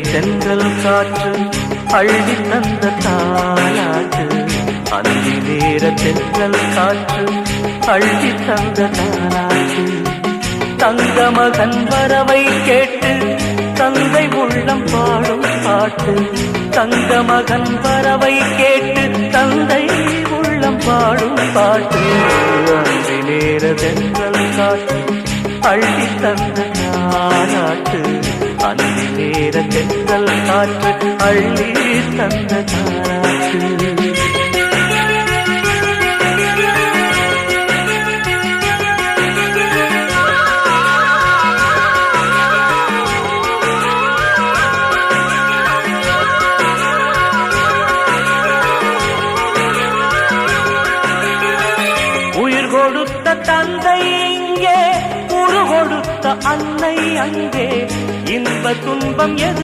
தென்றல் காற்று அள்ளி தந்த தாலாட்டு. அந்தி நேர தென்றல் காற்று அள்ளி தந்த தாலாட்டு. தங்க மகன் வரவை கேட்டு தந்தை உள்ளம் பாடும் பாட்டு. தங்க மகன் வரவை கேட்டு தந்தை உள்ளம் பாடும் பாட்டு. அந்தி நேர தென்றல் காற்று அள்ளி தந்த தாலாட்டு. அந்தி நேர தென்றல் காற்று அள்ளி தந்த தாலாட்டு. உயிர் கொடுத்த தந்தை இங்கே, உரு கொடுத்த அன்னை அங்கே. இன்ப துன்பம் எது